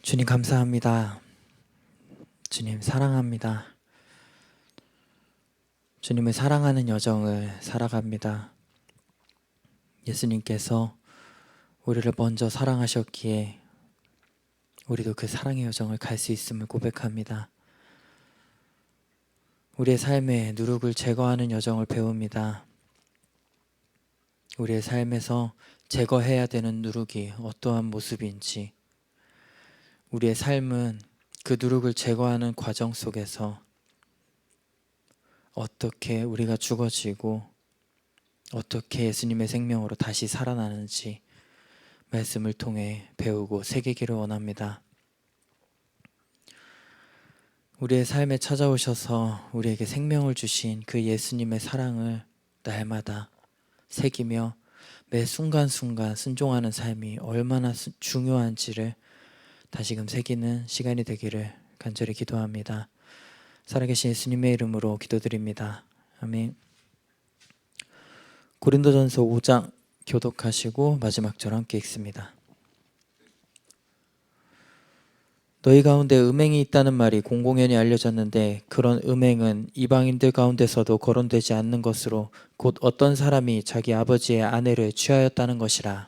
주님 감사합니다. 주님 사랑합니다. 주님을 사랑하는 여정을 살아갑니다. 예수님께서 우리를 먼저 사랑하셨기에 우리도 그 사랑의 여정을 갈 수 있음을 고백합니다. 우리의 삶에 누룩을 제거하는 여정을 배웁니다. 우리의 삶에서 제거해야 되는 누룩이 어떠한 모습인지, 우리의 삶은 그 누룩을 제거하는 과정 속에서 어떻게 우리가 죽어지고 어떻게 예수님의 생명으로 다시 살아나는지 말씀을 통해 배우고 새기기를 원합니다. 우리의 삶에 찾아오셔서 우리에게 생명을 주신 그 예수님의 사랑을 날마다 새기며 매 순간순간 순종하는 삶이 얼마나 중요한지를 다시금 새기는 시간이 되기를 간절히 기도합니다. 살아계신 예수님의 이름으로 기도드립니다. 아멘. 고린도전서 5장 교독하시고 마지막 절 함께 읽습니다. 너희 가운데 음행이 있다는 말이 공공연히 알려졌는데 그런 음행은 이방인들 가운데서도 거론되지 않는 것으로 곧 어떤 사람이 자기 아버지의 아내를 취하였다는 것이라.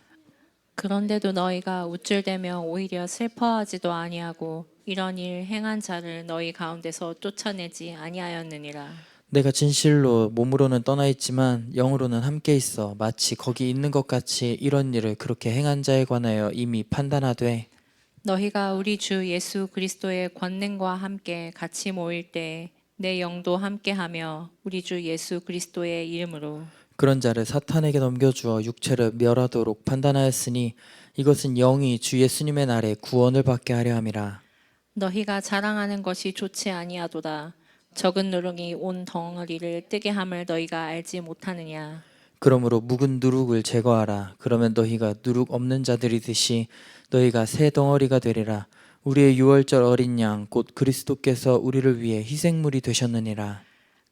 그런데도 너희가 우쭐대며 오히려 슬퍼하지도 아니하고 이런 일 행한 자를 너희 가운데서 쫓아내지 아니하였느니라. 내가 진실로 몸으로는 떠나 있지만 영으로는 함께 있어 마치 거기 있는 것 같이 이런 일을 그렇게 행한 자에 관하여 이미 판단하되 너희가 우리 주 예수 그리스도의 권능과 함께 같이 모일 때 내 영도 함께하며 우리 주 예수 그리스도의 이름으로 그런 자를 사탄에게 넘겨주어 육체를 멸하도록 판단하였으니 이것은 영이 주 예수님의 날에 구원을 받게 하려 함이라. 너희가 자랑하는 것이 좋지 아니하도다. 적은 누룩이 온 덩어리를 뜨게 함을 너희가 알지 못하느냐. 그러므로 묵은 누룩을 제거하라. 그러면 너희가 누룩 없는 자들이듯이 너희가 새 덩어리가 되리라. 우리의 유월절 어린 양 곧 그리스도께서 우리를 위해 희생물이 되셨느니라.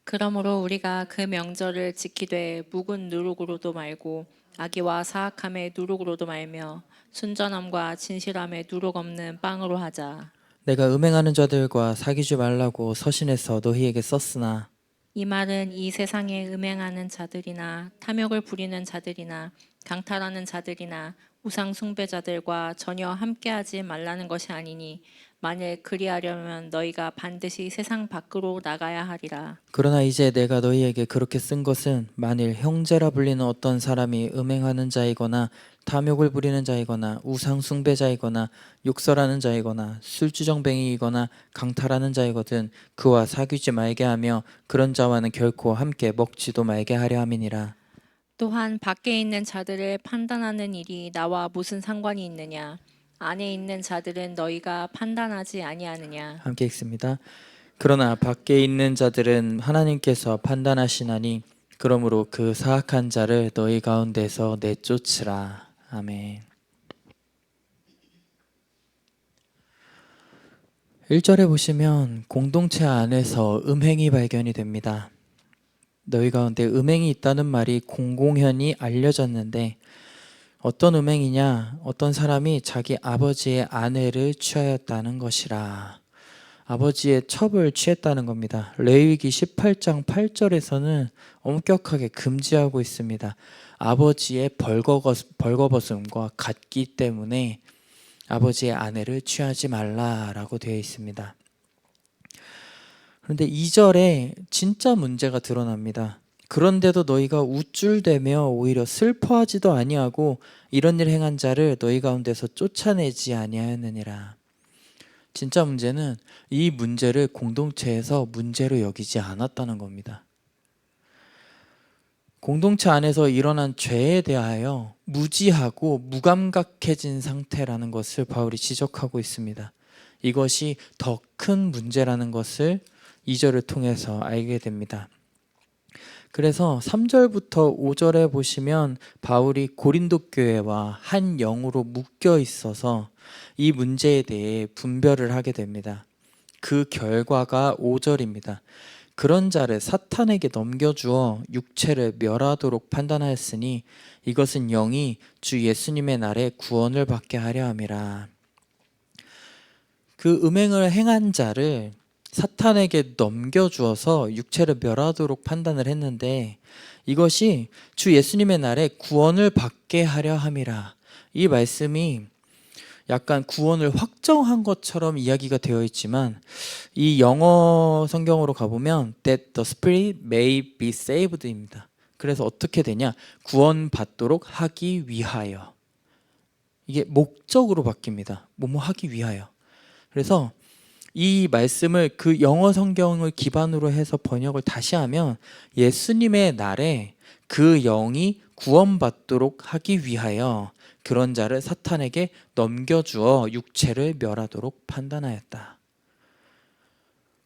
그러므로 우리가 그 명절을 지키되 묵은 누룩으로도 말고 악의와 사악함의 누룩으로도 말며 순전함과 진실함의 누룩 없는 빵으로 하자. 내가 음행하는 자들과 사귀지 말라고 서신에서 너희에게 썼으나 이 말은 이 세상에 음행하는 자들이나 탐욕을 부리는 자들이나 강탈하는 자들이나 우상 숭배자들과 전혀 함께하지 말라는 것이 아니니 만일 그리하려면 너희가 반드시 세상 밖으로 나가야 하리라. 그러나 이제 내가 너희에게 그렇게 쓴 것은 만일 형제라 불리는 어떤 사람이 음행하는 자이거나 탐욕을 부리는 자이거나 우상 숭배자이거나 욕설하는 자이거나 술주정뱅이이거나 강탈하는 자이거든 그와 사귀지 말게 하며 그런 자와는 결코 함께 먹지도 말게 하려 함이니라. 또한 밖에 있는 자들을 판단하는 일이 나와 무슨 상관이 있느냐? 안에 있는 자들은 너희가 판단하지 아니하느냐? 함께 읽습니다. 그러나 밖에 있는 자들은 하나님께서 판단하시나니 그러므로 그 사악한 자를 너희 가운데서 내쫓으라. 아멘. 1절에 보시면 공동체 안에서 음행이 발견이 됩니다. 너희 가운데 음행이 있다는 말이 공공연히 알려졌는데 어떤 음행이냐? 어떤 사람이 자기 아버지의 아내를 취하였다는 것이라. 아버지의 첩을 취했다는 겁니다. 레위기 18장 8절에서는 엄격하게 금지하고 있습니다. 아버지의 벌거벗음과 같기 때문에 아버지의 아내를 취하지 말라라고 되어 있습니다. 그런데 2절에 진짜 문제가 드러납니다. 그런데도 너희가 우쭐대며 오히려 슬퍼하지도 아니하고 이런 일 행한 자를 너희 가운데서 쫓아내지 아니하였느니라. 진짜 문제는 이 문제를 공동체에서 문제로 여기지 않았다는 겁니다. 공동체 안에서 일어난 죄에 대하여 무지하고 무감각해진 상태라는 것을 바울이 지적하고 있습니다. 이것이 더 큰 문제라는 것을 2절을 통해서 알게 됩니다. 그래서 3절부터 5절에 보시면 바울이 고린도 교회와 한 영으로 묶여 있어서 이 문제에 대해 분별을 하게 됩니다. 그 결과가 5절입니다. 그런 자를 사탄에게 넘겨주어 육체를 멸하도록 판단하였으니 이것은 영이 주 예수님의 날에 구원을 받게 하려 함이라. 그 음행을 행한 자를 사탄에게 넘겨주어서 육체를 멸하도록 판단을 했는데 이것이 주 예수님의 날에 구원을 받게 하려 함이라. 이 말씀이 약간 구원을 확정한 것처럼 이야기가 되어 있지만 이 영어 성경으로 가보면 that the spirit may be saved입니다. 그래서 어떻게 되냐? 구원받도록 하기 위하여. 이게 목적으로 바뀝니다. 뭐뭐 하기 위하여. 그래서 이 말씀을 그 영어 성경을 기반으로 해서 번역을 다시 하면 예수님의 날에 그 영이 구원받도록 하기 위하여 그런 자를 사탄에게 넘겨주어 육체를 멸하도록 판단하였다.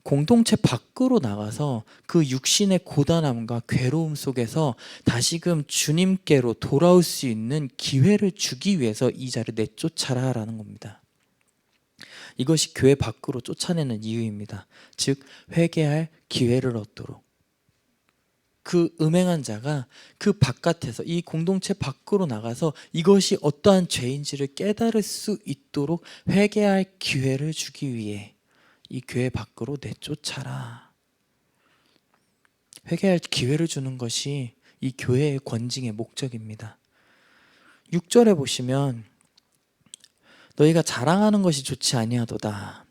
공동체 밖으로 나가서 그 육신의 고단함과 괴로움 속에서 다시금 주님께로 돌아올 수 있는 기회를 주기 위해서 이 자를 내쫓아라 라는 겁니다. 이것이 교회 밖으로 쫓아내는 이유입니다. 즉 회개할 기회를 얻도록. 그 음행한 자가 그 바깥에서 이 공동체 밖으로 나가서 이것이 어떠한 죄인지를 깨달을 수 있도록 회개할 기회를 주기 위해 이 교회 밖으로 내쫓아라. 회개할 기회를 주는 것이 이 교회의 권징의 목적입니다. 6절에 보시면 너희가 자랑하는 것이 좋지 아니하도다.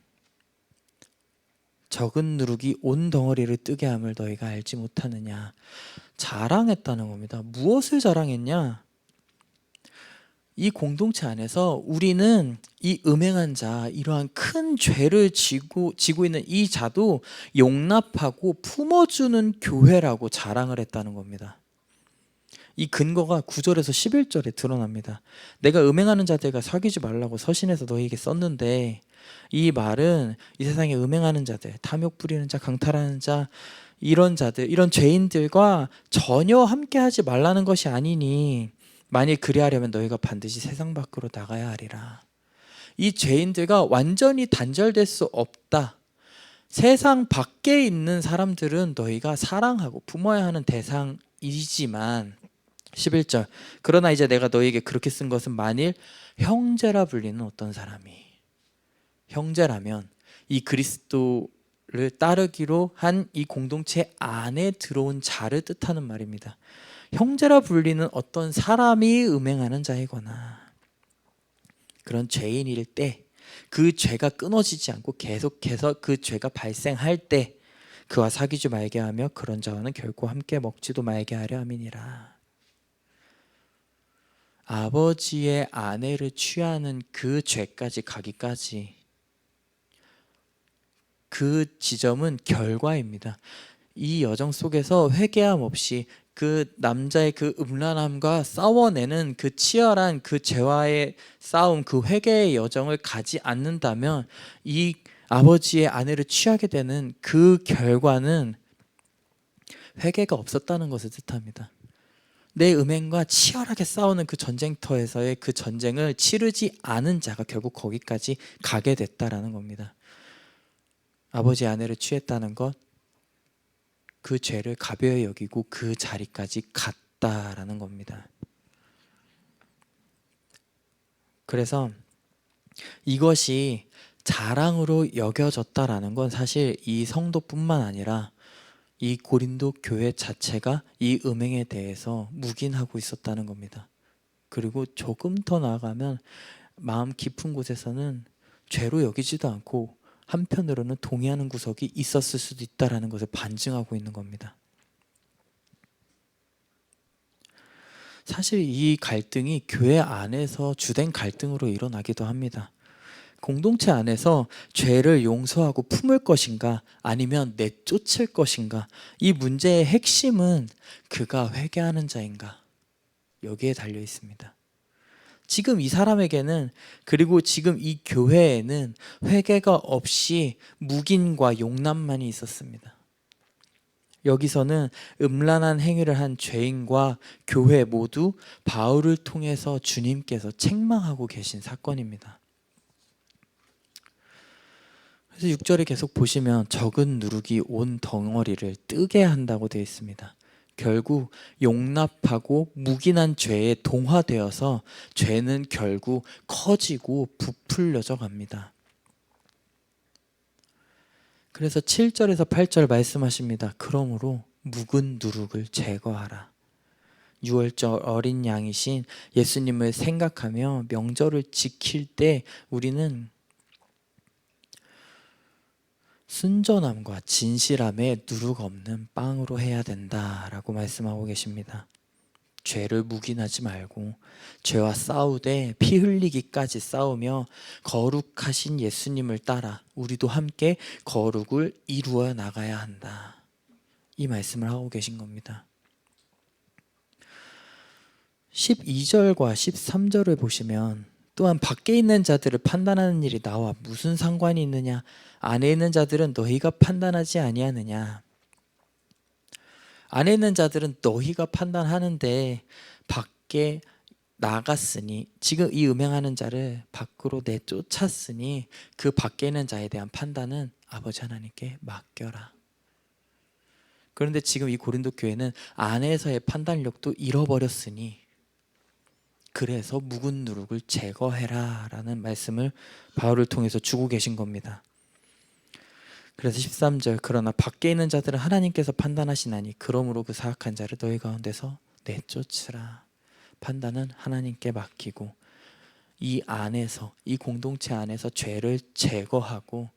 적은 누룩이 온 덩어리를 뜨게 함을 너희가 알지 못하느냐. 자랑했다는 겁니다. 무엇을 자랑했냐? 이 공동체 안에서 우리는 이 음행한 자, 이러한 큰 죄를 지고 있는 이 자도 용납하고 품어주는 교회라고 자랑을 했다는 겁니다. 이 근거가 9절에서 11절에 드러납니다. 내가 음행하는 자들과 사귀지 말라고 서신에서 너희에게 썼는데 이 말은 이 세상에 음행하는 자들, 탐욕 부리는 자, 강탈하는 자, 이런 자들, 이런 죄인들과 전혀 함께하지 말라는 것이 아니니 만일 그리하려면 너희가 반드시 세상 밖으로 나가야 하리라. 이 죄인들과 완전히 단절될 수 없다. 세상 밖에 있는 사람들은 너희가 사랑하고 품어야 하는 대상이지만 11절 그러나 이제 내가 너희에게 그렇게 쓴 것은 만일 형제라 불리는 어떤 사람이, 형제라면 이 그리스도를 따르기로 한 이 공동체 안에 들어온 자를 뜻하는 말입니다. 형제라 불리는 어떤 사람이 음행하는 자이거나 그런 죄인일 때 그 죄가 끊어지지 않고 계속해서 그 죄가 발생할 때 그와 사귀지 말게 하며 그런 자와는 결코 함께 먹지도 말게 하려 함이니라. 아버지의 아내를 취하는 그 죄까지 가기까지 그 지점은 결과입니다. 이 여정 속에서 회개함 없이 그 남자의 그 음란함과 싸워내는 그 치열한 그 죄와의 싸움, 그 회개의 여정을 가지 않는다면 이 아버지의 아내를 취하게 되는 그 결과는 회개가 없었다는 것을 뜻합니다. 내 음행과 치열하게 싸우는 그 전쟁터에서의 그 전쟁을 치르지 않은 자가 결국 거기까지 가게 됐다라는 겁니다. 아버지의 아내를 취했다는 것, 그 죄를 가벼이 여기고 그 자리까지 갔다라는 겁니다. 그래서 이것이 자랑으로 여겨졌다라는 건 사실 이 성도뿐만 아니라 이 고린도 교회 자체가 이 음행에 대해서 묵인하고 있었다는 겁니다. 그리고 조금 더 나아가면 마음 깊은 곳에서는 죄로 여기지도 않고 한편으로는 동의하는 구석이 있었을 수도 있다는 것을 반증하고 있는 겁니다. 사실 이 갈등이 교회 안에서 주된 갈등으로 일어나기도 합니다. 공동체 안에서 죄를 용서하고 품을 것인가 아니면 내쫓을 것인가, 이 문제의 핵심은 그가 회개하는 자인가 여기에 달려 있습니다. 지금 이 사람에게는, 그리고 지금 이 교회에는 회개가 없이 묵인과 용납만이 있었습니다. 여기서는 음란한 행위를 한 죄인과 교회 모두 바울을 통해서 주님께서 책망하고 계신 사건입니다. 그래서 6절에 계속 보시면 적은 누룩이 온 덩어리를 뜨게 한다고 되어 있습니다. 결국 용납하고 묵인한 죄에 동화되어서 죄는 결국 커지고 부풀려져 갑니다. 그래서 7절에서 8절 말씀하십니다. 그러므로 묵은 누룩을 제거하라. 6월절 어린 양이신 예수님을 생각하며 명절을 지킬 때 우리는 순전함과 진실함에 누룩 없는 빵으로 해야 된다라고 말씀하고 계십니다. 죄를 묵인하지 말고 죄와 싸우되 피 흘리기까지 싸우며 거룩하신 예수님을 따라 우리도 함께 거룩을 이루어 나가야 한다. 이 말씀을 하고 계신 겁니다. 12절과 13절을 보시면 또한 밖에 있는 자들을 판단하는 일이 나와 무슨 상관이 있느냐? 안에 있는 자들은 너희가 판단하지 아니하느냐? 안에 있는 자들은 너희가 판단하는데 밖에 나갔으니, 지금 이 음행하는 자를 밖으로 내쫓았으니 그 밖에 있는 자에 대한 판단은 아버지 하나님께 맡겨라. 그런데 지금 이 고린도 교회는 안에서의 판단력도 잃어버렸으니 그래서 묵은 누룩을 제거해라 라는 말씀을 바울을 통해서 주고 계신 겁니다. 그래서 13절 그러나 밖에 있는 자들은 하나님께서 판단하시나니 그러므로 그 사악한 자를 너희 가운데서 내쫓으라. 판단은 하나님께 맡기고 이 안에서, 이 공동체 안에서 죄를 제거하고,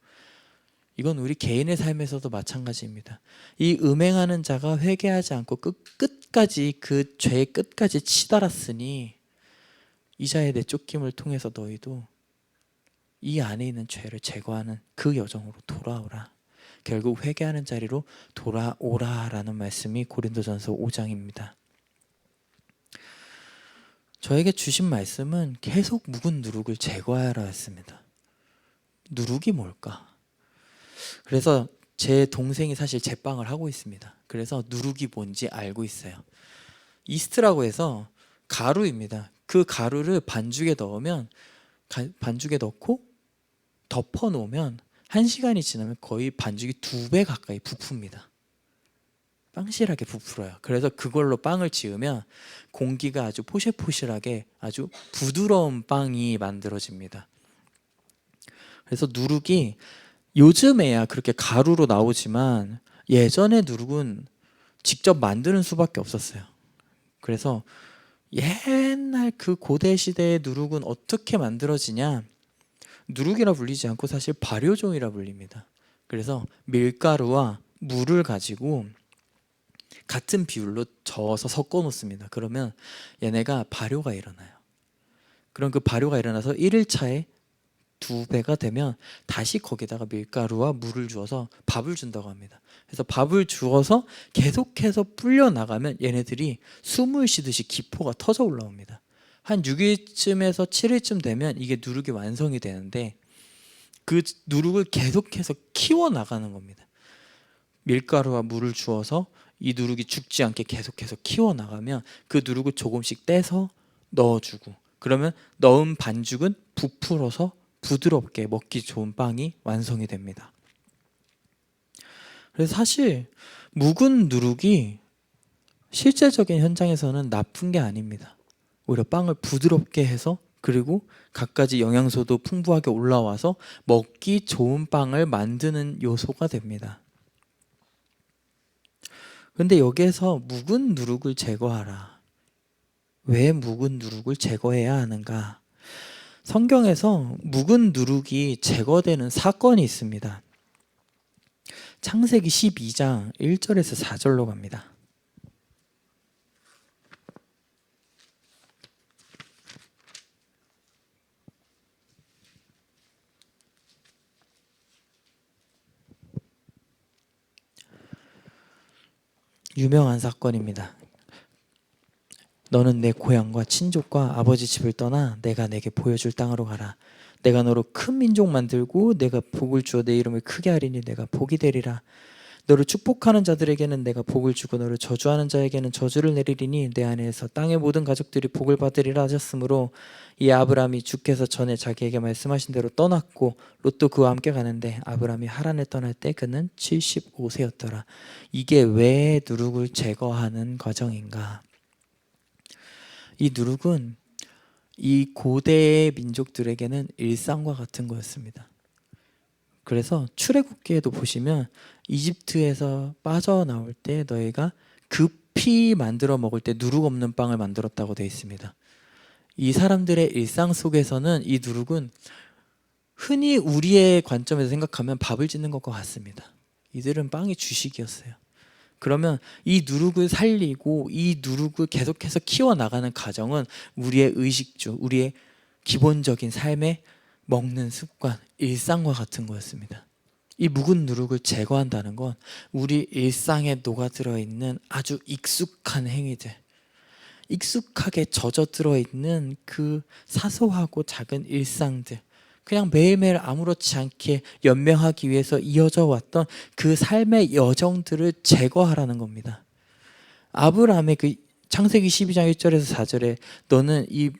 이건 우리 개인의 삶에서도 마찬가지입니다. 이 음행하는 자가 회개하지 않고 끝까지 그 죄의 끝까지 치달았으니 이 자의 내쫓김을 통해서 너희도 이 안에 있는 죄를 제거하는 그 여정으로 돌아오라. 결국 회개하는 자리로 돌아오라라는 말씀이 고린도전서 5장입니다. 저에게 주신 말씀은 계속 묵은 누룩을 제거하라 했습니다. 누룩이 뭘까? 그래서 제 동생이 사실 제빵을 하고 있습니다. 그래서 누룩이 뭔지 알고 있어요. 이스트라고 해서 가루입니다. 그 가루를 반죽에 넣으면, 반죽에 넣고 덮어 놓으면 1시간이 지나면 거의 반죽이 2배 가까이 부풉니다. 빵실하게 부풀어요. 그래서 그걸로 빵을 지으면 공기가 아주 포실포실하게 아주 부드러운 빵이 만들어집니다. 그래서 누룩이 요즘에야 그렇게 가루로 나오지만 예전에 누룩은 직접 만드는 수밖에 없었어요. 그래서 옛날 그 고대 시대의 누룩은 어떻게 만들어지냐? 누룩이라 불리지 않고 사실 발효종이라 불립니다. 그래서 밀가루와 물을 가지고 같은 비율로 저어서 섞어 놓습니다. 그러면 얘네가 발효가 일어나요. 그럼 그 발효가 일어나서 1일차에 2배가 되면 다시 거기다가 밀가루와 물을 주어서 밥을 준다고 합니다. 그래서 밥을 주어서 계속해서 불려 나가면 얘네들이 숨을 쉬듯이 기포가 터져 올라옵니다. 한 6일쯤에서 7일쯤 되면 이게 누룩이 완성이 되는데 그 누룩을 계속해서 키워 나가는 겁니다. 밀가루와 물을 주어서 이 누룩이 죽지 않게 계속해서 키워 나가면 그 누룩을 조금씩 떼서 넣어주고, 그러면 넣은 반죽은 부풀어서 부드럽게 먹기 좋은 빵이 완성이 됩니다. 그래서 사실 묵은 누룩이 실제적인 현장에서는 나쁜 게 아닙니다. 오히려 빵을 부드럽게 해서, 그리고 갖가지 영양소도 풍부하게 올라와서 먹기 좋은 빵을 만드는 요소가 됩니다. 그런데 여기에서 묵은 누룩을 제거하라. 왜 묵은 누룩을 제거해야 하는가? 성경에서 묵은 누룩이 제거되는 사건이 있습니다. 창세기 12장 1절에서 4절로 갑니다. 유명한 사건입니다. 너는 내 고향과 친족과 아버지 집을 떠나 내가 내게 보여줄 땅으로 가라. 내가 너로 큰 민족 만들고 내가 복을 주어 내 이름을 크게 하리니 내가 복이 되리라. 너를 축복하는 자들에게는 내가 복을 주고 너를 저주하는 자에게는 저주를 내리리니 내 안에서 땅의 모든 가족들이 복을 받으리라 하셨으므로 이 아브라함이 주께서 전에 자기에게 말씀하신 대로 떠났고 롯도 그와 함께 가는데 아브라함이 하란을 떠날 때 그는 75세였더라. 이게 왜 누룩을 제거하는 과정인가? 이 누룩은 이 고대의 민족들에게는 일상과 같은 거였습니다. 그래서 출애굽기에도 보시면 이집트에서 빠져나올 때 너희가 급히 만들어 먹을 때 누룩 없는 빵을 만들었다고 되어 있습니다. 이 사람들의 일상 속에서는 이 누룩은 흔히 우리의 관점에서 생각하면 밥을 짓는 것과 같습니다. 이들은 빵이 주식이었어요. 그러면 이 누룩을 살리고 이 누룩을 계속해서 키워나가는 과정은 우리의 의식주, 우리의 기본적인 삶의 먹는 습관, 일상과 같은 거였습니다. 이 묵은 누룩을 제거한다는 건 우리 일상에 녹아들어 있는 아주 익숙한 행위들, 익숙하게 젖어들어 있는 그 사소하고 작은 일상들, 그냥 매일매일 아무렇지 않게 연명하기 위해서 이어져 왔던 그 삶의 여정들을 제거하라는 겁니다. 아브라함의 그 창세기 12장 1절에서 4절에 너는 이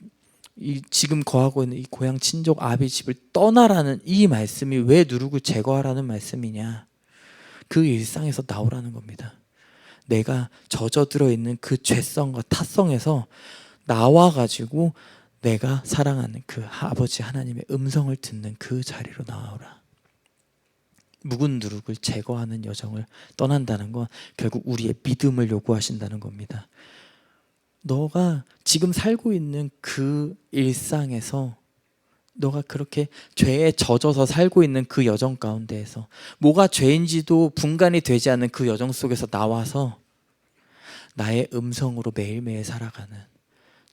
지금 거하고 있는 이 고향 친족 아비 집을 떠나라는 이 말씀이 왜 누룩을 제거하라는 말씀이냐? 그 일상에서 나오라는 겁니다. 내가 젖어들어 있는 그 죄성과 탓성에서 나와가지고 내가 사랑하는 그 아버지 하나님의 음성을 듣는 그 자리로 나오라. 묵은 누룩을 제거하는 여정을 떠난다는 건 결국 우리의 믿음을 요구하신다는 겁니다. 너가 지금 살고 있는 그 일상에서 너가 그렇게 죄에 젖어서 살고 있는 그 여정 가운데에서 뭐가 죄인지도 분간이 되지 않는 그 여정 속에서 나와서 나의 음성으로 매일매일 살아가는,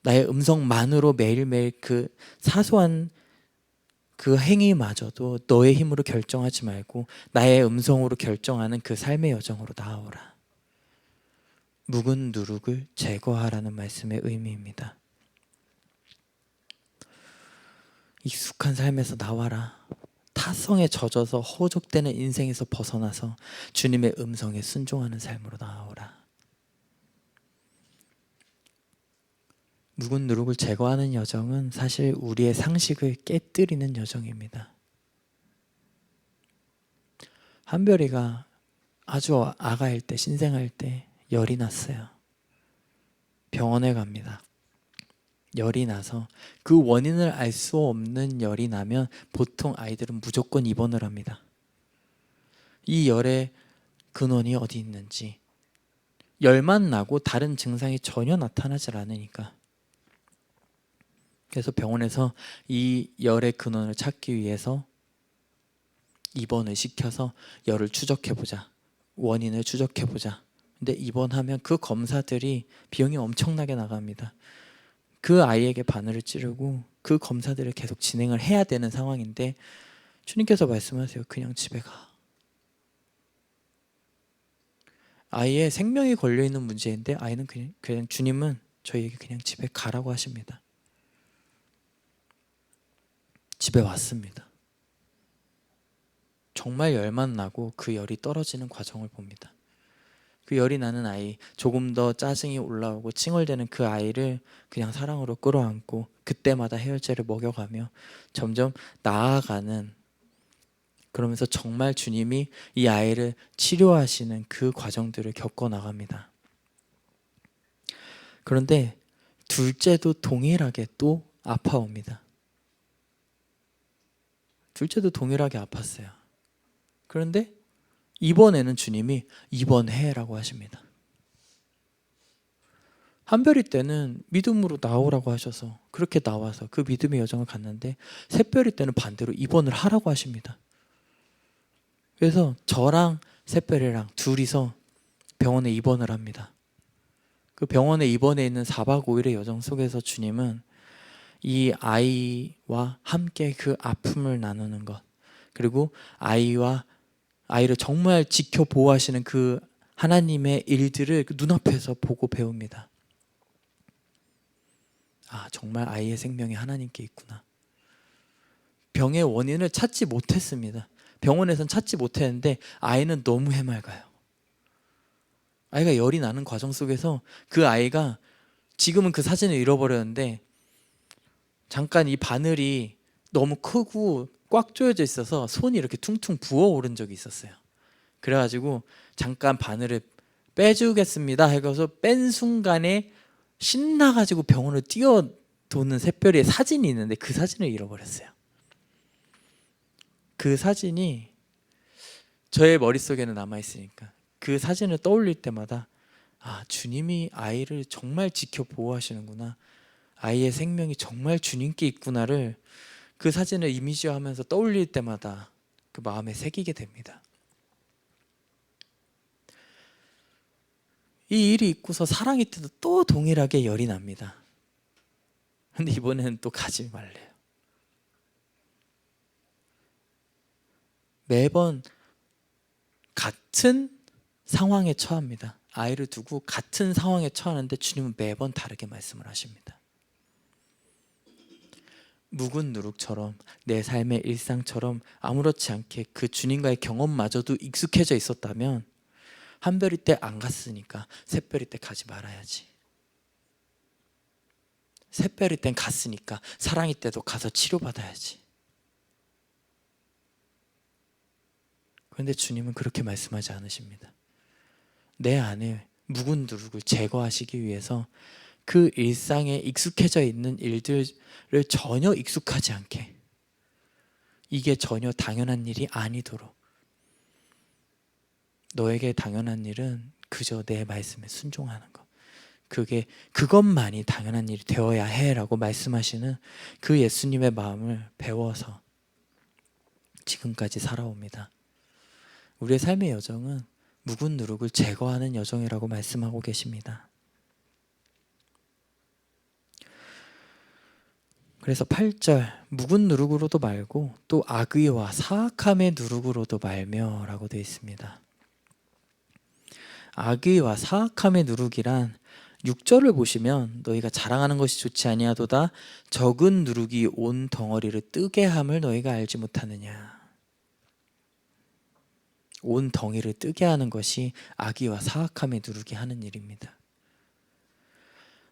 나의 음성만으로 매일매일 그 사소한 그 행위마저도 너의 힘으로 결정하지 말고 나의 음성으로 결정하는 그 삶의 여정으로 나아오라. 묵은 누룩을 제거하라는 말씀의 의미입니다. 익숙한 삶에서 나와라. 타성에 젖어서 허족되는 인생에서 벗어나서 주님의 음성에 순종하는 삶으로 나아오라. 묵은 누룩을 제거하는 여정은 사실 우리의 상식을 깨뜨리는 여정입니다. 한별이가 아주 아가일 때, 신생아일 때 열이 났어요. 병원에 갑니다. 열이 나서 그 원인을 알 수 없는 열이 나면 보통 아이들은 무조건 입원을 합니다. 이 열의 근원이 어디 있는지, 열만 나고 다른 증상이 전혀 나타나질 않으니까. 그래서 병원에서 이 열의 근원을 찾기 위해서 입원을 시켜서 열을 추적해보자, 원인을 추적해보자. 근데 입원하면 그 검사들이 비용이 엄청나게 나갑니다. 그 아이에게 바늘을 찌르고 그 검사들을 계속 진행을 해야 되는 상황인데 주님께서 말씀하세요. 그냥 집에 가. 아이의 생명이 걸려있는 문제인데 아이는 그냥 주님은 저희에게 그냥 집에 가라고 하십니다. 집에 왔습니다. 정말 열만 나고 그 열이 떨어지는 과정을 봅니다. 그 열이 나는 아이, 조금 더 짜증이 올라오고 칭얼대는 그 아이를 그냥 사랑으로 끌어안고 그때마다 해열제를 먹여가며 점점 나아가는, 그러면서 정말 주님이 이 아이를 치료하시는 그 과정들을 겪어 나갑니다. 그런데 둘째도 동일하게 또 아파옵니다. 둘째도 동일하게 아팠어요. 그런데 이번에는 주님이 입원해라고 하십니다. 한별이 때는 믿음으로 나오라고 하셔서 그렇게 나와서 그 믿음의 여정을 갔는데 샛별이 때는 반대로 입원을 하라고 하십니다. 그래서 저랑 샛별이랑 둘이서 병원에 입원을 합니다. 그 병원에 입원해 있는 4박 5일의 여정 속에서 주님은 이 아이와 함께 그 아픔을 나누는 것, 그리고 아이를 정말 지켜 보호하시는 그 하나님의 일들을 눈앞에서 보고 배웁니다. 아, 정말 아이의 생명이 하나님께 있구나. 병의 원인을 찾지 못했습니다. 병원에선 찾지 못했는데 아이는 너무 해맑아요. 아이가 열이 나는 과정 속에서 그 아이가, 지금은 그 사진을 잃어버렸는데 잠깐 이 바늘이 너무 크고 꽉 조여져 있어서 손이 이렇게 퉁퉁 부어오른 적이 있었어요. 그래가지고 잠깐 바늘을 빼주겠습니다 해서 뺀 순간에 신나가지고 병원을 뛰어도는 샛별이의 사진이 있는데 그 사진을 잃어버렸어요. 그 사진이 저의 머릿속에는 남아있으니까 그 사진을 떠올릴 때마다 아, 주님이 아이를 정말 지켜 보호하시는구나, 아이의 생명이 정말 주님께 있구나를 그 사진을 이미지화하면서 떠올릴 때마다 그 마음에 새기게 됩니다. 이 일이 있고서 사랑이 때도 또 동일하게 열이 납니다. 근데 이번에는 또 가지 말래요. 매번 같은 상황에 처합니다. 아이를 두고 같은 상황에 처하는데 주님은 매번 다르게 말씀을 하십니다. 묵은 누룩처럼 내 삶의 일상처럼 아무렇지 않게 그 주님과의 경험마저도 익숙해져 있었다면 한별이 때 안 갔으니까 샛별이 때 가지 말아야지. 샛별이 땐 갔으니까 사랑이 때도 가서 치료받아야지. 그런데 주님은 그렇게 말씀하지 않으십니다. 내 안에 묵은 누룩을 제거하시기 위해서 그 일상에 익숙해져 있는 일들을 전혀 익숙하지 않게, 이게 전혀 당연한 일이 아니도록, 너에게 당연한 일은 그저 내 말씀에 순종하는 것, 그것만이 당연한 일이 되어야 해라고 말씀하시는 그 예수님의 마음을 배워서 지금까지 살아옵니다. 우리의 삶의 여정은 묵은 누룩을 제거하는 여정이라고 말씀하고 계십니다. 그래서 8절 묵은 누룩으로도 말고 또 악의와 사악함의 누룩으로도 말며라고 되어 있습니다. 악의와 사악함의 누룩이란 6절을 보시면 너희가 자랑하는 것이 좋지 아니하도다 적은 누룩이 온 덩어리를 뜨게 함을 너희가 알지 못하느냐. 온 덩이를 뜨게 하는 것이 악의와 사악함의 누룩이 하는 일입니다.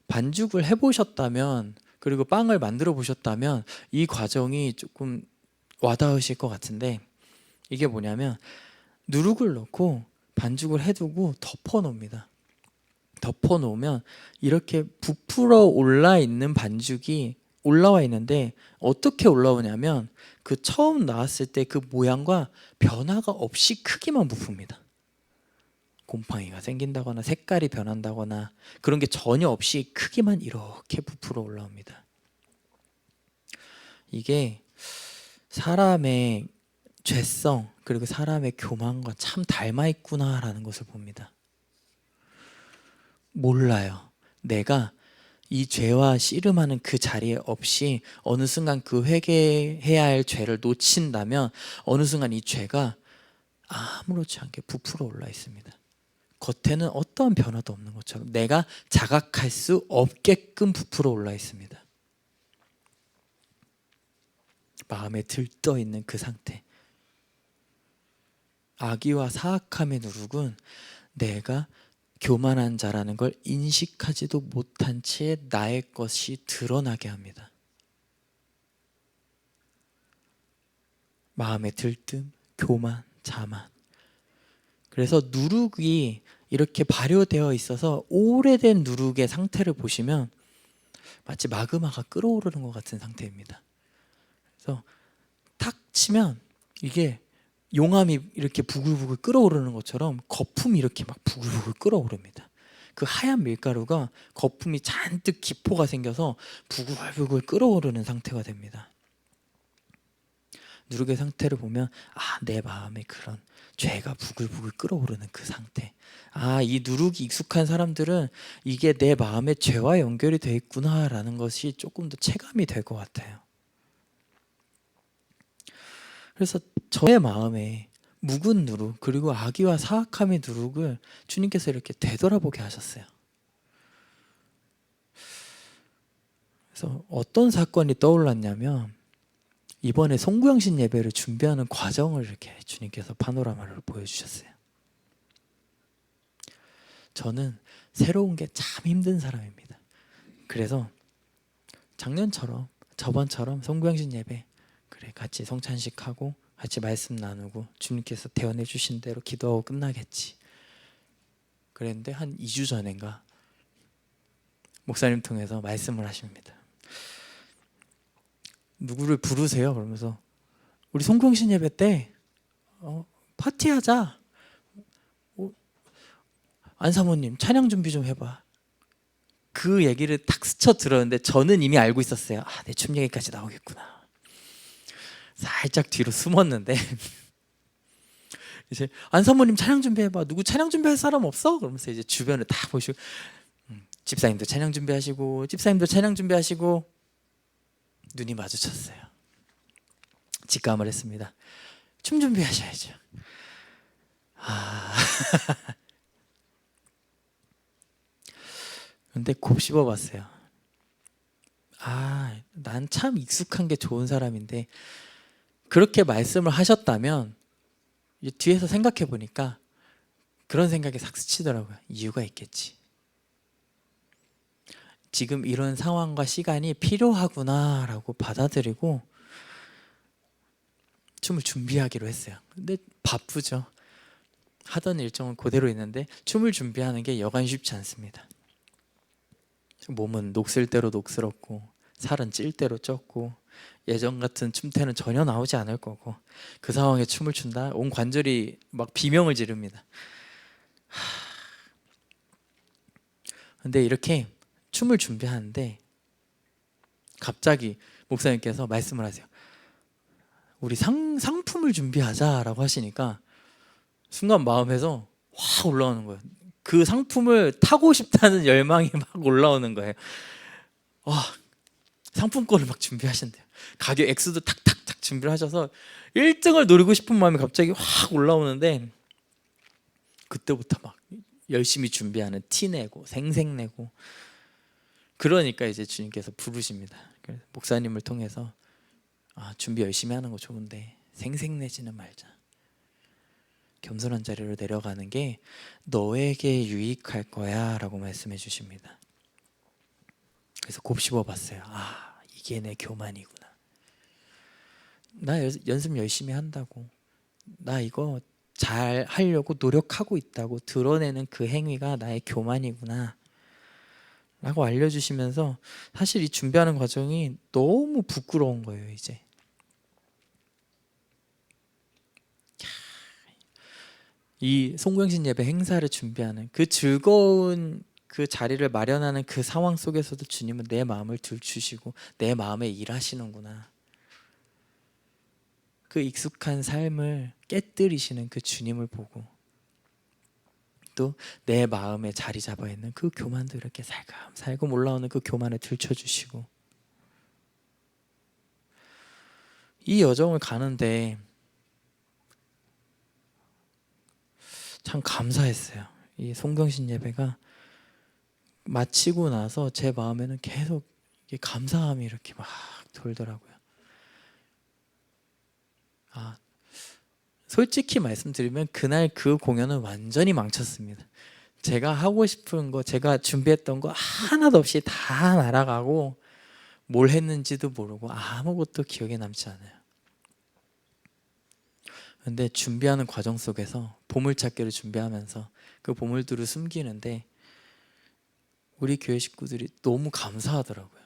반죽을 해보셨다면, 그리고 빵을 만들어 보셨다면 이 과정이 조금 와닿으실 것 같은데, 이게 뭐냐면 누룩을 넣고 반죽을 해두고 덮어 놓습니다. 덮어 놓으면 이렇게 부풀어 올라 있는 반죽이 올라와 있는데, 어떻게 올라오냐면 그 처음 나왔을 때 그 모양과 변화가 없이 크기만 부풉니다. 곰팡이가 생긴다거나 색깔이 변한다거나 그런 게 전혀 없이 크기만 이렇게 부풀어 올라옵니다. 이게 사람의 죄성 그리고 사람의 교만과 참 닮아 있구나라는 것을 봅니다. 몰라요. 내가 이 죄와 씨름하는 그 자리에 없이 어느 순간 그 회개해야 할 죄를 놓친다면 어느 순간 이 죄가 아무렇지 않게 부풀어 올라 있습니다. 겉에는 어떠한 변화도 없는 것처럼 내가 자각할 수 없게끔 부풀어 올라 있습니다. 마음에 들떠 있는 그 상태. 악의와 사악함의 누룩은 내가 교만한 자라는 걸 인식하지도 못한 채 나의 것이 드러나게 합니다. 마음에 들뜸, 교만, 자만. 그래서 누룩이 이렇게 발효되어 있어서 오래된 누룩의 상태를 보시면 마치 마그마가 끓어오르는 것 같은 상태입니다. 그래서 탁 치면 이게 용암이 이렇게 부글부글 끓어오르는 것처럼 거품이 이렇게 막 부글부글 끓어오릅니다. 그 하얀 밀가루가 거품이 잔뜩 기포가 생겨서 부글부글 끓어오르는 상태가 됩니다. 누룩의 상태를 보면 내 마음에 그런 죄가 부글부글 끓어오르는 그 상태. 이 누룩이 익숙한 사람들은 이게 내 마음의 죄와 연결이 돼 있구나라는 것이 조금 더 체감이 될 것 같아요. 그래서 저의 마음에 묵은 누룩 그리고 악의와 사악함의 누룩을 주님께서 이렇게 되돌아보게 하셨어요. 그래서 어떤 사건이 떠올랐냐면 이번에 송구영신 예배를 준비하는 과정을 이렇게 주님께서 파노라마로 보여주셨어요. 저는 새로운 게 참 힘든 사람입니다. 그래서 작년처럼 저번처럼 송구영신 예배 그래 같이 성찬식하고 같이 말씀 나누고 주님께서 대언해 주신 대로 기도하고 끝나겠지. 그랬는데 한 2주 전인가 목사님 통해서 말씀을 하십니다. 누구를 부르세요? 그러면서 우리 송구영신 예배 때 파티하자. 안 사모님 찬양 준비 좀 해봐. 그 얘기를 탁 스쳐 들었는데 저는 이미 알고 있었어요. 내 춤 얘기까지 나오겠구나. 살짝 뒤로 숨었는데 이제 안 사모님 찬양 준비해봐. 누구 찬양 준비할 사람 없어? 그러면서 이제 주변을 다 보시고 집사님도 찬양 준비하시고 집사님도 찬양 준비하시고 눈이 마주쳤어요. 직감을 했습니다. 춤 준비하셔야죠. 근데 곱씹어 봤어요. 난 참 익숙한 게 좋은 사람인데 그렇게 말씀을 하셨다면 이제 뒤에서 생각해 보니까 그런 생각이 싹 스치더라고요. 이유가 있겠지. 지금 이런 상황과 시간이 필요하구나라고 받아들이고 춤을 준비하기로 했어요. 근데 바쁘죠. 하던 일정은 그대로 있는데 춤을 준비하는 게 여간 쉽지 않습니다. 몸은 녹슬 대로 녹슬었고 살은 찔 대로 쪘고 예전 같은 춤태는 전혀 나오지 않을 거고 그 상황에 춤을 춘다? 온 관절이 막 비명을 지릅니다. 근데 이렇게 춤을 준비하는데 갑자기 목사님께서 말씀을 하세요. 우리 상품을 준비하자라고 하시니까 순간 마음에서 확 올라오는 거예요. 그 상품을 타고 싶다는 열망이 막 올라오는 거예요. 상품권을 막 준비하신대요. 가격 액수도 탁탁탁 준비를 하셔서 1등을 노리고 싶은 마음이 갑자기 확 올라오는데 그때부터 막 열심히 준비하는 티 내고 생색 내고 그러니까 이제 주님께서 부르십니다. 그래서 목사님을 통해서 준비 열심히 하는 거 좋은데 생색 내지는 말자. 겸손한 자리로 내려가는 게 너에게 유익할 거야 라고 말씀해 주십니다. 그래서 곱씹어 봤어요. 이게 내 교만이구나. 나 연습 열심히 한다고, 나 이거 잘 하려고 노력하고 있다고 드러내는 그 행위가 나의 교만이구나 라고 알려주시면서 사실 이 준비하는 과정이 너무 부끄러운 거예요. 이제 이 송병신 예배 행사를 준비하는 그 즐거운 그 자리를 마련하는 그 상황 속에서도 주님은 내 마음을 들추시고 내 마음에 일하시는구나. 그 익숙한 삶을 깨뜨리시는 그 주님을 보고 또 내 마음에 자리 잡아 있는 그 교만도 이렇게 살금살금 올라오는 그 교만을 들춰주시고 이 여정을 가는데 참 감사했어요. 이 송병신 예배가 마치고 나서 제 마음에는 계속 감사함이 이렇게 막 돌더라고요. 솔직히 말씀드리면 그날 그 공연은 완전히 망쳤습니다. 제가 하고 싶은 거, 제가 준비했던 거 하나도 없이 다 날아가고 뭘 했는지도 모르고 아무것도 기억에 남지 않아요. 근데 준비하는 과정 속에서 보물찾기를 준비하면서 그 보물들을 숨기는데 우리 교회 식구들이 너무 감사하더라고요.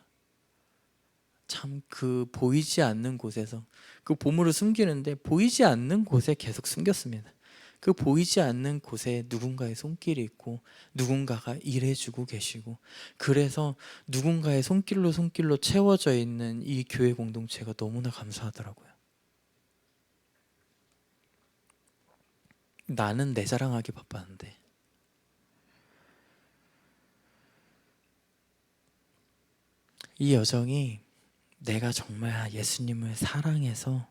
참 그 보이지 않는 곳에서 그 보물을 숨기는데 보이지 않는 곳에 계속 숨겼습니다. 그 보이지 않는 곳에 누군가의 손길이 있고 누군가가 일해주고 계시고 그래서 누군가의 손길로 채워져 있는 이 교회 공동체가 너무나 감사하더라고요. 나는 내 자랑하기 바빴는데 이 여정이 내가 정말 예수님을 사랑해서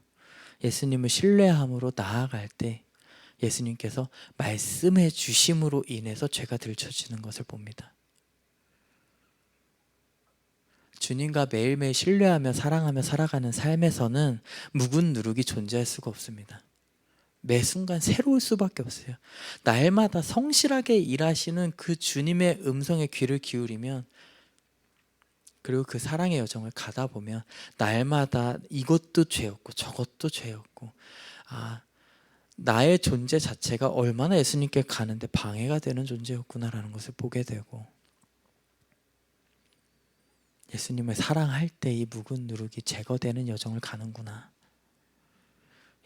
예수님을 신뢰함으로 나아갈 때 예수님께서 말씀해 주심으로 인해서 죄가 들춰지는 것을 봅니다. 주님과 매일매일 신뢰하며 사랑하며 살아가는 삶에서는 묵은 누룩이 존재할 수가 없습니다. 매 순간 새로울 수밖에 없어요. 날마다 성실하게 일하시는 그 주님의 음성에 귀를 기울이면 그리고 그 사랑의 여정을 가다 보면 날마다 이것도 죄였고 저것도 죄였고 나의 존재 자체가 얼마나 예수님께 가는데 방해가 되는 존재였구나라는 것을 보게 되고 예수님을 사랑할 때 이 묵은 누룩이 제거되는 여정을 가는구나.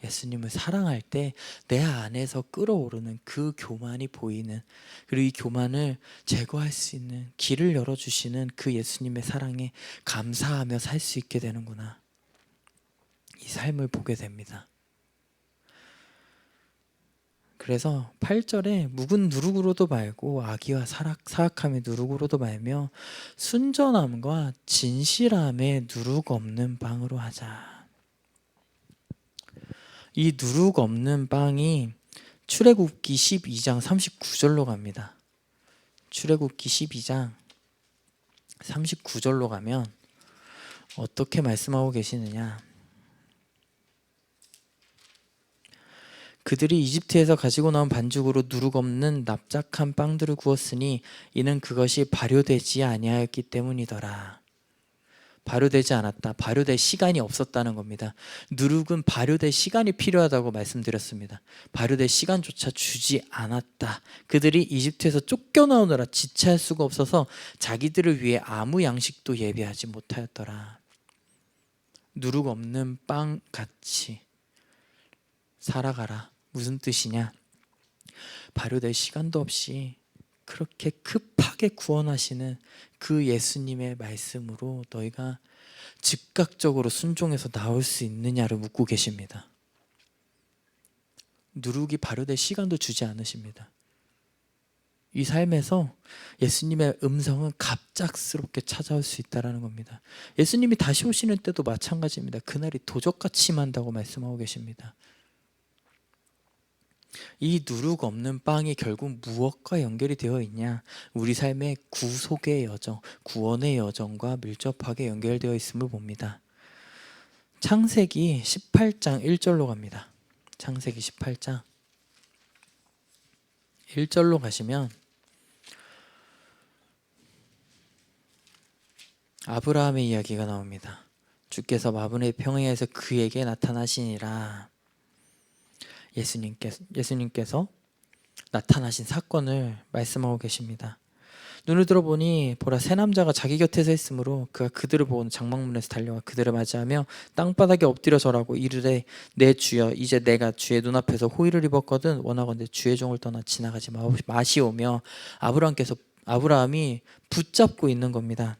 예수님을 사랑할 때 내 안에서 끓어오르는 그 교만이 보이는, 그리고 이 교만을 제거할 수 있는 길을 열어주시는 그 예수님의 사랑에 감사하며 살 수 있게 되는구나, 이 삶을 보게 됩니다. 그래서 8절에 묵은 누룩으로도 말고 악의와 사악함의 누룩으로도 말며 순전함과 진실함의 누룩 없는 빵으로 하자. 이 누룩 없는 빵이 출애굽기 12장 39절로 갑니다. 출애굽기 12장 39절로 가면 어떻게 말씀하고 계시느냐. 그들이 이집트에서 가지고 나온 반죽으로 누룩 없는 납작한 빵들을 구웠으니 이는 그것이 발효되지 아니하였기 때문이더라. 발효되지 않았다. 발효될 시간이 없었다는 겁니다. 누룩은 발효될 시간이 필요하다고 말씀드렸습니다. 발효될 시간조차 주지 않았다. 그들이 이집트에서 쫓겨나오느라 지체할 수가 없어서 자기들을 위해 아무 양식도 예비하지 못하였더라. 누룩 없는 빵같이 살아가라. 무슨 뜻이냐? 발효될 시간도 없이 그렇게 급하게 구원하시는 그 예수님의 말씀으로 너희가 즉각적으로 순종해서 나올 수 있느냐를 묻고 계십니다. 누룩이 발효될 시간도 주지 않으십니다. 이 삶에서 예수님의 음성은 갑작스럽게 찾아올 수 있다는 겁니다. 예수님이 다시 오시는 때도 마찬가지입니다. 그날이 도적같이 임한다고 말씀하고 계십니다. 이 누룩 없는 빵이 결국 무엇과 연결이 되어 있냐? 우리 삶의 구속의 여정, 구원의 여정과 밀접하게 연결되어 있음을 봅니다. 창세기 18장 1절로 갑니다. 창세기 18장 1절로 가시면 아브라함의 이야기가 나옵니다. 주께서 마분의 평야에서 그에게 나타나시니라. 예수님께서 나타나신 사건을 말씀하고 계십니다. 눈을 들어보니 보라, 세 남자가 자기 곁에 서 있으므로 그가 그들을 보고 장막문에서 달려와 그들을 맞이하며 땅바닥에 엎드려 절하고 이르되, 내 주여, 이제 내가 주의 눈앞에서 호의를 입었거든 원하건대 주의 종을 떠나 지나가지 마시오며, 아브라함이 붙잡고 있는 겁니다.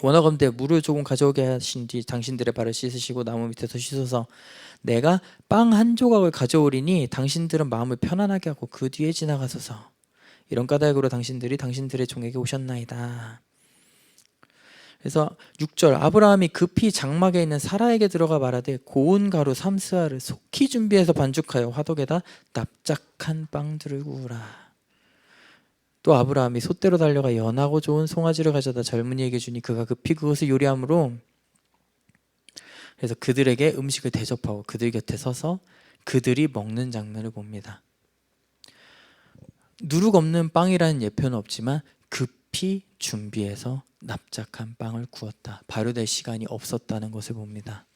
원하건대 물을 조금 가져오게 하신 뒤 당신들의 발을 씻으시고 나무 밑에서 씻어서 내가 빵 한 조각을 가져오리니 당신들은 마음을 편안하게 하고 그 뒤에 지나가소서. 이런 까닭으로 당신들이 당신들의 종에게 오셨나이다. 그래서 6절, 아브라함이 급히 장막에 있는 사라에게 들어가 말하되 고운 가루 3스아를 속히 준비해서 반죽하여 화덕에다 납작한 빵들을 구우라. 또 아브라함이 솥대로 달려가 연하고 좋은 송아지를 가져다 젊은이에게 주니 그가 급히 그것을 요리함으로, 그래서 그들에게 음식을 대접하고 그들 곁에 서서 그들이 먹는 장면을 봅니다. 누룩 없는 빵이라는 예표는 없지만 급히 준비해서 납작한 빵을 구웠다. 발효될 시간이 없었다는 것을 봅니다.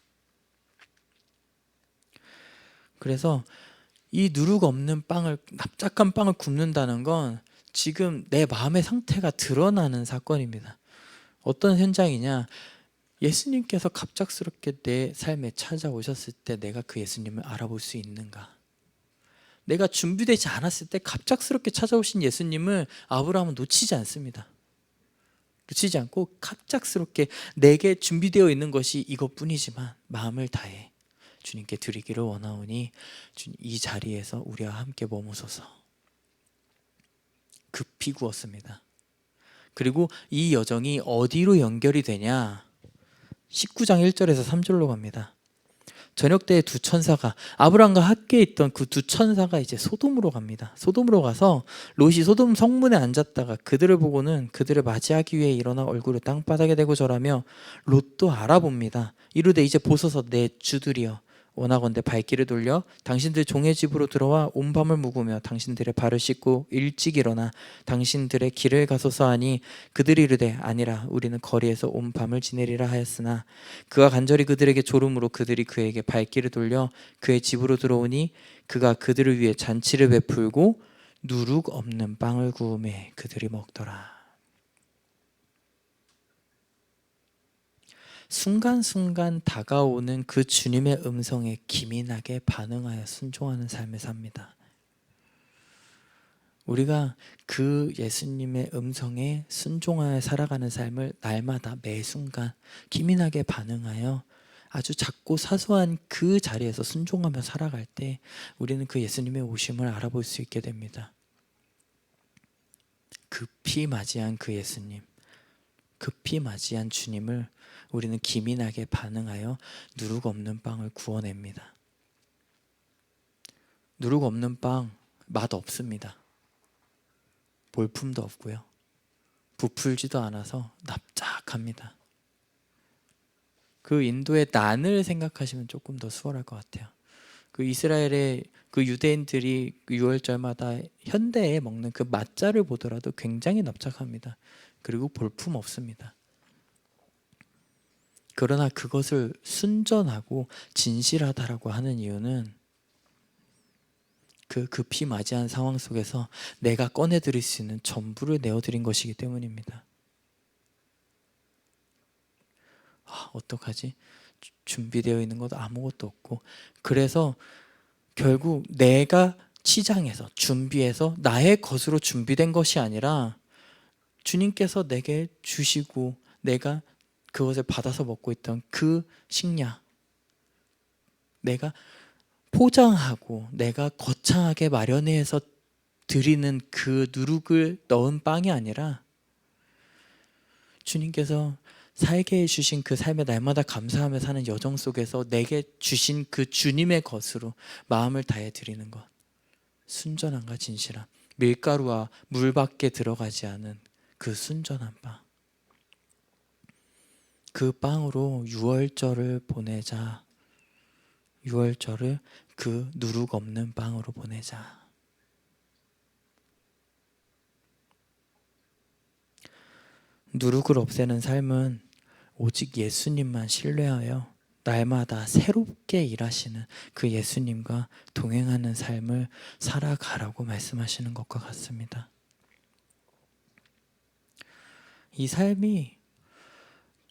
그래서 이 누룩 없는 빵을, 납작한 빵을 굽는다는 건 지금 내 마음의 상태가 드러나는 사건입니다. 어떤 현장이냐? 예수님께서 갑작스럽게 내 삶에 찾아오셨을 때 내가 그 예수님을 알아볼 수 있는가? 내가 준비되지 않았을 때 갑작스럽게 찾아오신 예수님을 아브라함은 놓치지 않습니다. 놓치지 않고 갑작스럽게 내게 준비되어 있는 것이 이것뿐이지만 마음을 다해 주님께 드리기를 원하오니 주님, 이 자리에서 우리와 함께 머무소서. 급히 구웠습니다. 그리고 이 여정이 어디로 연결이 되냐? 19장 1절에서 3절로 갑니다. 저녁 때에 두 천사가, 아브라함과 함께 있던 그 두 천사가 이제 소돔으로 갑니다. 소돔으로 가서 롯이 소돔 성문에 앉았다가 그들을 보고는 그들을 맞이하기 위해 일어나 얼굴을 땅바닥에 대고 절하며 롯도 알아봅니다. 이르되, 이제 보소서 내 주들이여, 원하건대 발길을 돌려 당신들 종의 집으로 들어와 온 밤을 묵으며 당신들의 발을 씻고 일찍 일어나 당신들의 길을 가소서 하니, 그들이 이르되, 아니라 우리는 거리에서 온 밤을 지내리라 하였으나 그가 간절히 그들에게 조름으로 그들이 그에게 발길을 돌려 그의 집으로 들어오니 그가 그들을 위해 잔치를 베풀고 누룩 없는 빵을 구우매 그들이 먹더라. 순간순간 다가오는 그 주님의 음성에 기민하게 반응하여 순종하는 삶을 삽니다. 우리가 그 예수님의 음성에 순종하여 살아가는 삶을 날마다 매 순간 기민하게 반응하여 아주 작고 사소한 그 자리에서 순종하며 살아갈 때 우리는 그 예수님의 오심을 알아볼 수 있게 됩니다. 급히 맞이한 그 예수님, 급히 맞이한 주님을 우리는 기민하게 반응하여 누룩 없는 빵을 구워냅니다. 누룩 없는 빵 맛 없습니다. 볼품도 없고요. 부풀지도 않아서 납작합니다. 그 인도의 난을 생각하시면 조금 더 수월할 것 같아요. 그 이스라엘의 그 유대인들이 유월절마다 현대에 먹는 그 맛자를 보더라도 굉장히 납작합니다. 그리고 볼품 없습니다. 그러나 그것을 순전하고 진실하다라고 하는 이유는 그 급히 맞이한 상황 속에서 내가 꺼내드릴 수 있는 전부를 내어드린 것이기 때문입니다. 어떡하지? 준비되어 있는 것도 아무것도 없고, 그래서 결국 내가 치장해서 준비해서 나의 것으로 준비된 것이 아니라 주님께서 내게 주시고 내가 그것을 받아서 먹고 있던 그 식량, 내가 포장하고 내가 거창하게 마련해서 드리는 그 누룩을 넣은 빵이 아니라 주님께서 살게 해주신 그 삶의 날마다 감사하며 사는 여정 속에서 내게 주신 그 주님의 것으로 마음을 다해 드리는 것, 순전함과 진실함, 밀가루와 물밖에 들어가지 않은 그 순전한 빵, 그 빵으로 유월절을 보내자. 유월절을 그 누룩 없는 빵으로 보내자. 누룩을 없애는 삶은 오직 예수님만 신뢰하여 날마다 새롭게 일하시는 그 예수님과 동행하는 삶을 살아가라고 말씀하시는 것과 같습니다. 이 삶이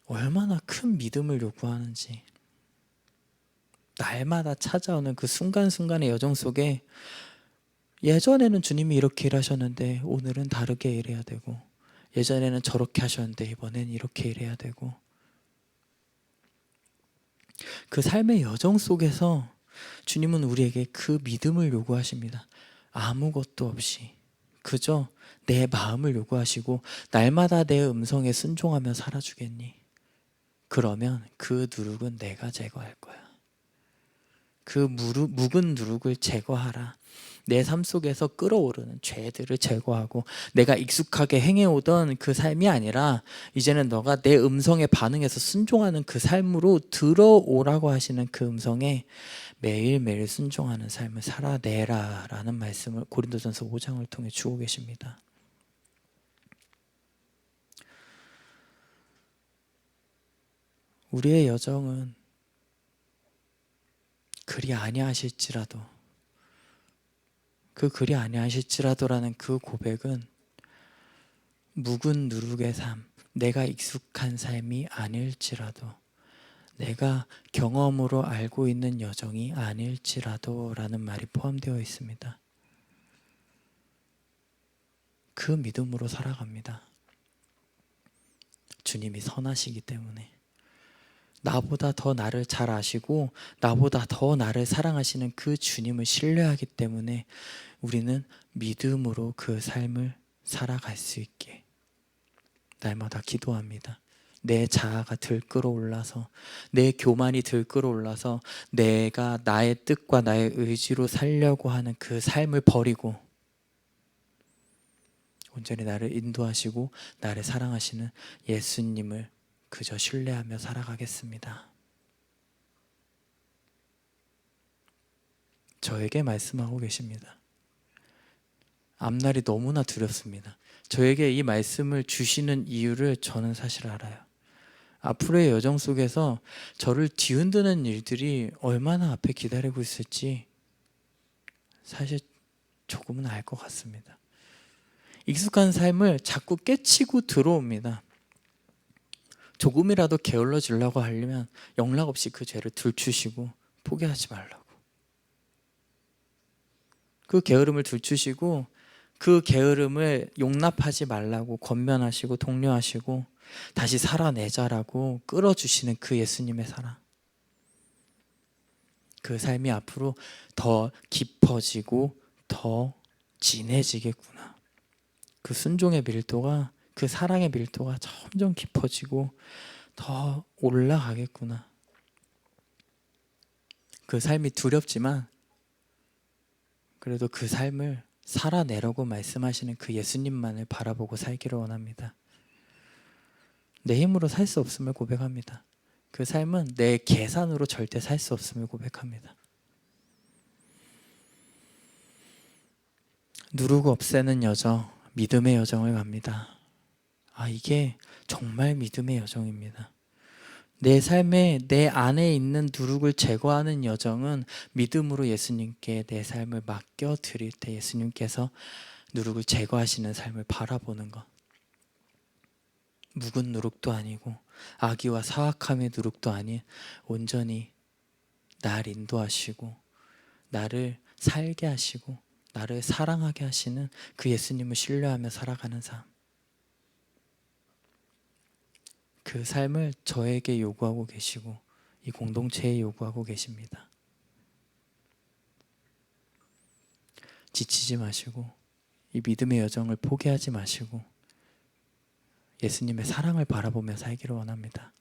얼마나 큰 믿음을 요구하는지, 날마다 찾아오는 그 순간순간의 여정 속에 예전에는 주님이 이렇게 일하셨는데 오늘은 다르게 일해야 되고, 예전에는 저렇게 하셨는데 이번엔 이렇게 일해야 되고, 그 삶의 여정 속에서 주님은 우리에게 그 믿음을 요구하십니다. 아무것도 없이 그저 내 마음을 요구하시고 날마다 내 음성에 순종하며 살아주겠니? 그러면 그 누룩은 내가 제거할 거야. 그 묵은 누룩을 제거하라. 내 삶 속에서 끓어오르는 죄들을 제거하고 내가 익숙하게 행해오던 그 삶이 아니라 이제는 너가 내 음성에 반응해서 순종하는 그 삶으로 들어오라고 하시는 그 음성에 매일매일 순종하는 삶을 살아내라 라는 말씀을 고린도전서 5장을 통해 주고 계십니다. 우리의 여정은 그리 아니하실지라도, 그 그리 아니하실지라도라는 그 고백은 묵은 누룩의 삶, 내가 익숙한 삶이 아닐지라도, 내가 경험으로 알고 있는 여정이 아닐지라도 라는 말이 포함되어 있습니다. 그 믿음으로 살아갑니다. 주님이 선하시기 때문에, 나보다 더 나를 잘 아시고 나보다 더 나를 사랑하시는 그 주님을 신뢰하기 때문에 우리는 믿음으로 그 삶을 살아갈 수 있게 날마다 기도합니다. 내 자아가 들끓어올라서, 내 교만이 들끓어올라서 내가 나의 뜻과 나의 의지로 살려고 하는 그 삶을 버리고 온전히 나를 인도하시고 나를 사랑하시는 예수님을 그저 신뢰하며 살아가겠습니다. 저에게 말씀하고 계십니다. 앞날이 너무나 두렵습니다. 저에게 이 말씀을 주시는 이유를 저는 사실 알아요. 앞으로의 여정 속에서 저를 뒤흔드는 일들이 얼마나 앞에 기다리고 있을지 사실 조금은 알 것 같습니다. 익숙한 삶을 자꾸 깨치고 들어옵니다. 조금이라도 게을러 주려고 하려면 영락없이 그 죄를 들추시고 포기하지 말라고. 그 게으름을 들추시고 그 게으름을 용납하지 말라고 권면하시고 독려하시고 다시 살아내자라고 끌어주시는 그 예수님의 사랑. 그 삶이 앞으로 더 깊어지고 더 진해지겠구나. 그 순종의 밀도가, 그 사랑의 밀도가 점점 깊어지고 더 올라가겠구나. 그 삶이 두렵지만 그래도 그 삶을 살아내라고 말씀하시는 그 예수님만을 바라보고 살기를 원합니다. 내 힘으로 살 수 없음을 고백합니다. 그 삶은 내 계산으로 절대 살 수 없음을 고백합니다. 누르고 없애는 여정, 믿음의 여정을 갑니다. 이게 정말 믿음의 여정입니다. 내 삶에, 내 안에 있는 누룩을 제거하는 여정은 믿음으로 예수님께 내 삶을 맡겨 드릴 때 예수님께서 누룩을 제거하시는 삶을 바라보는 것. 묵은 누룩도 아니고 악의와 사악함의 누룩도 아닌 온전히 날 인도하시고 나를 살게 하시고 나를 사랑하게 하시는 그 예수님을 신뢰하며 살아가는 삶. 그 삶을 저에게 요구하고 계시고 이 공동체에 요구하고 계십니다. 지치지 마시고 이 믿음의 여정을 포기하지 마시고 예수님의 사랑을 바라보며 살기를 원합니다.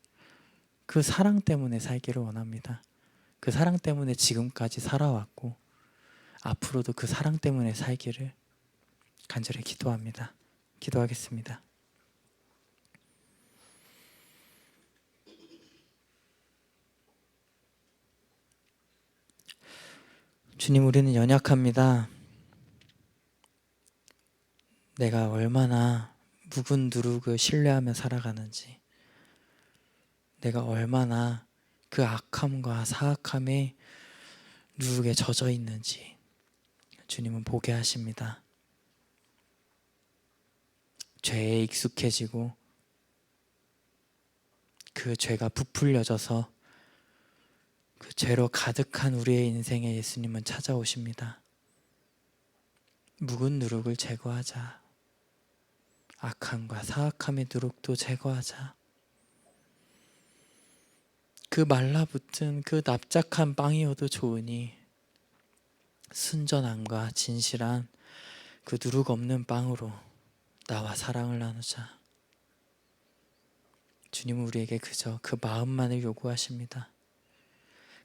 그 사랑 때문에 살기를 원합니다. 그 사랑 때문에 지금까지 살아왔고 앞으로도 그 사랑 때문에 살기를 간절히 기도합니다. 기도하겠습니다. 주님, 우리는 연약합니다. 내가 얼마나 묵은 누룩을 신뢰하며 살아가는지, 내가 얼마나 그 악함과 사악함에 누룩에 젖어 있는지 주님은 보게 하십니다. 죄에 익숙해지고 그 죄가 부풀려져서 그 죄로 가득한 우리의 인생에 예수님은 찾아오십니다. 묵은 누룩을 제거하자. 악함과 사악함의 누룩도 제거하자. 그 말라붙은 그 납작한 빵이어도 좋으니 순전함과 진실한 그 누룩 없는 빵으로 나와 사랑을 나누자. 주님은 우리에게 그저 그 마음만을 요구하십니다.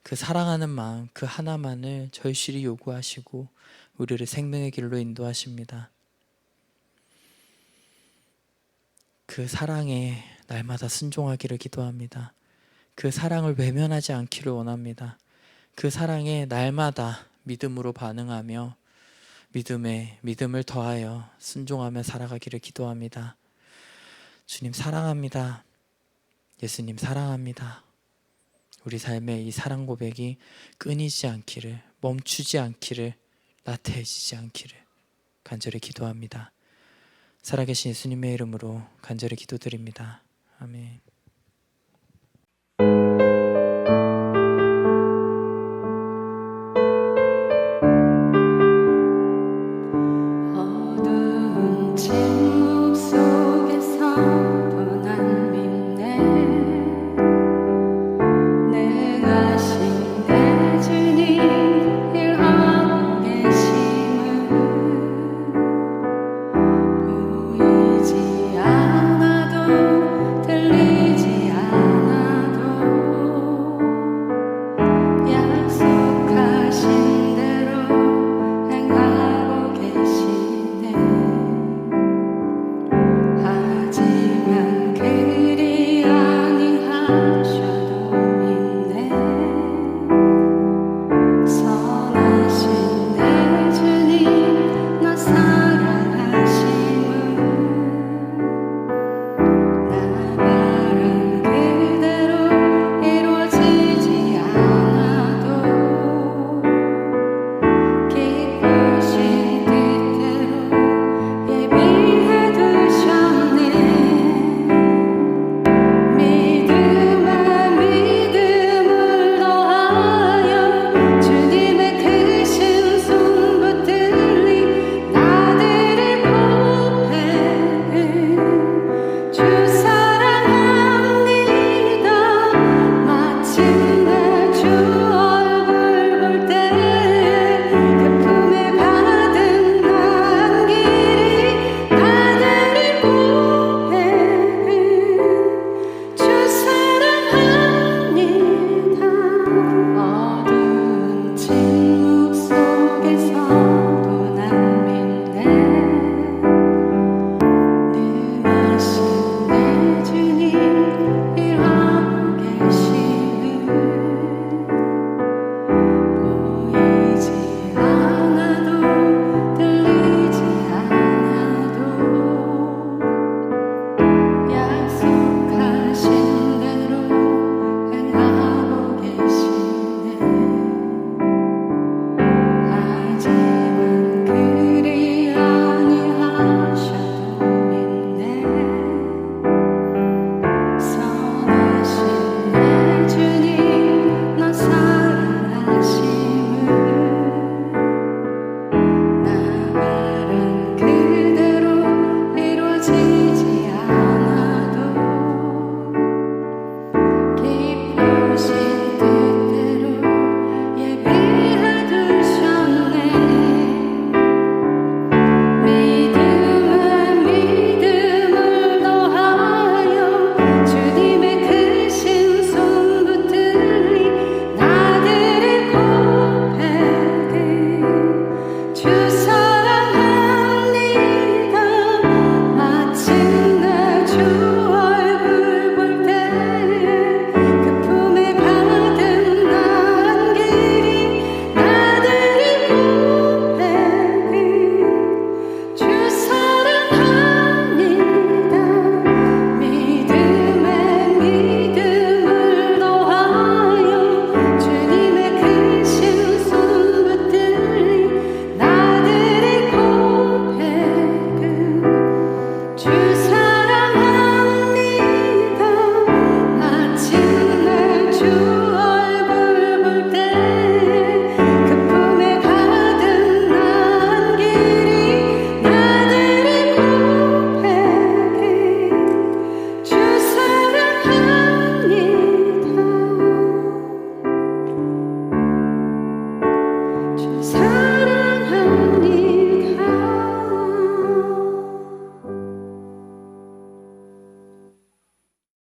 그 사랑하는 마음 그 하나만을 절실히 요구하시고 우리를 생명의 길로 인도하십니다. 그 사랑에 날마다 순종하기를 기도합니다. 그 사랑을 외면하지 않기를 원합니다. 그 사랑에 날마다 믿음으로 반응하며 믿음을 더하여 순종하며 살아가기를 기도합니다. 주님 사랑합니다. 예수님 사랑합니다. 우리 삶의 이 사랑 고백이 끊이지 않기를, 멈추지 않기를, 나태해지지 않기를 간절히 기도합니다. 살아계신 예수님의 이름으로 간절히 기도드립니다. 아멘.